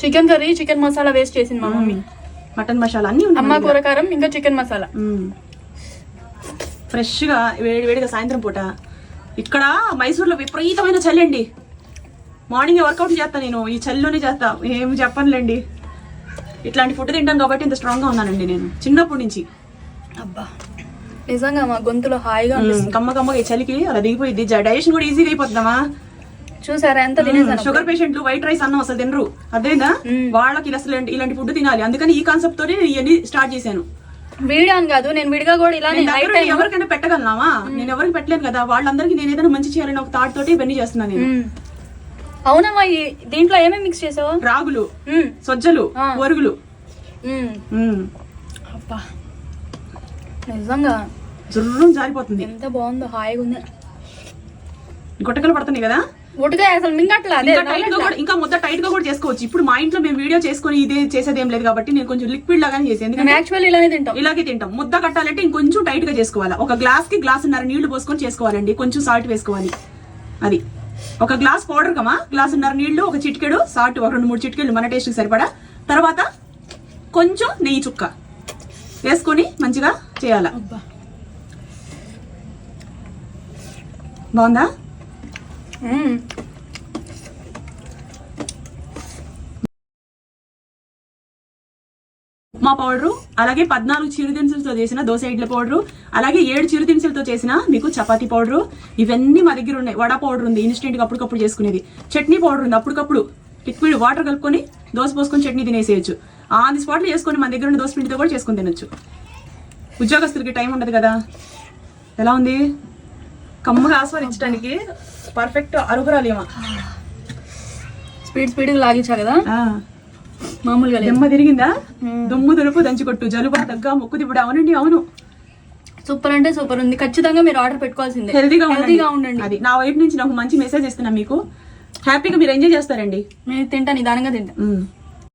Chicken curry, chicken masala waste చేసింది మా mummy. Mutton masala అన్ని ఉన్నాయి. అమ్మ కూర కారం ఇంకా చికెన్ మసాలా. ఫ్రెష్ గా వేడిగా సాయంత్రం పూట. ఇక్కడ మైసూర్లో విపరీతమైన చలి అండి. మార్నింగ్ వర్కౌట్ చేస్తా నేను, ఈ చలిలోనే చేస్తా. ఏమి చెప్పనులేండి, ఇట్లాంటి ఫుడ్ తింటాను కాబట్టి ఇంత స్ట్రాంగ్ గా ఉన్నానండి నేను చిన్నప్పటి నుంచి. అబ్బా నిజంగా మా గొంతులో హాయిగా కమ్మగా ఈ చలికి అలా దిగిపోయింది. డైజెషన్ కూడా ఈజీగా అయిపోతుందమ్మా. చూసారా ఎంత తినేసాను. షుగర్ పేషెంట్లు వైట్ రైస్ అన్నం అసలు తినరు, అదేనా వాళ్ళకి అసలు ఇలాంటి ఫుడ్ తినాలి. అందుకని ఈ కాన్సెప్ట్ తోనే ఇవన్నీ స్టార్ట్ చేశాను. వీడియో అని కాదు, నేను విడిగా కూడా ఇలా ఎవరికైనా పెట్టగలనావా? నేను ఎవరికి పెట్టలేను కదా. వాళ్ళందరికీ నేను ఏదైనా మంచి చేయాలని ఒక థాట్ తోటి ఇవన్నీ చేస్తున్నాను నేను. అవునమ్మా, దీంట్లో ఏమేమి మిక్స్ చేసావు? రాగులు, సజ్జలు, ఒరుగులు. అబ్బా నిజంగా జుర్రం జారిపోతుంది. ఎంత బాగుందో, హాయిగా ఉంది. గుట్టకలు పడుతున్నాయి కదా. ఉడగా అసలు మింగట్లా. ఇంకా ముద్ద టైట్ గా కూడా చేసుకోవచ్చు. ఇప్పుడు మా ఇంట్లో మేము వీడియో చేసుకుని ఇదే చేసేది ఏం లేదు కాబట్టి నేను కొంచెం లిక్విడ్ లాగానే చేసేది. ఇలాగే తింటాం. ముద్ద కట్టాలంటే ఇంకొంచెం టైట్ గా చేసుకోవాలి. ఒక గ్లాస్ కి గ్లాసున్నర నీళ్లు పోసుకొని చేసుకోవాలండి. కొంచెం సాల్ట్ వేసుకోవాలి. అది ఒక గ్లాస్ పౌడర్ కమా, గ్లాసున్నర నీళ్లు, ఒక చిటికెడు సాల్ట్, ఒక 2-3 చిటికెళ్ళు మన టేస్ట్ కి సరిపడా. తర్వాత కొంచెం నెయ్యి చుక్క వేసుకొని మంచిగా చేయాల. బాగుందా? ఉప్మా పౌడరు, అలాగే 14 చిరుదినుసులతో చేసిన దోశ ఇడ్ల పౌడరు, అలాగే 7 చిరుదినుసులతో చేసిన మీకు చపాతీ పౌడరు, ఇవన్నీ మా దగ్గర ఉన్నాయి. వడ పౌడర్ ఉంది, ఇన్స్టెంట్ గా అప్పటికప్పుడు చేసుకునేది. చట్నీ పౌడర్ ఉంది, అప్పటికప్పుడు లిక్విడ్ వాటర్ కలుపుకొని దోశ పోసుకొని చట్నీ తినేసేయచ్చు. ఆన్ ది స్పాట్లో చేసుకొని మన దగ్గర ఉన్న దోశ పిండితో కూడా చేసుకొని తినొచ్చు. ఉద్యోగస్తులకి టైం ఉండదు కదా. ఎలా ఉంది? కమ్మగా ఆస్వాదించడానికి పర్ఫెక్ట్ అరుగురాలేమా. స్పీడ్ లాగించా కదా మామూలుగా. దెమ్మ తిరిగిందా? దుమ్ము దులుపు దంచుకొట్టు, జలుబా దగ్గ ముక్కు దిప్పుడు. అవునండి, అవును. సూపర్ అంటే సూపర్ ఉంది. ఖచ్చితంగా మీరు ఆర్డర్ పెట్టుకోవాల్సిందే. హెల్తీగా ఉండండి. అది నా వైపు నుంచి నాకు మంచి మెసేజ్ ఇస్తున్నా మీకు. హ్యాపీగా మీరు ఎంజాయ్ చేస్తారండి. నేను తింటా, నిదానంగా తింటా.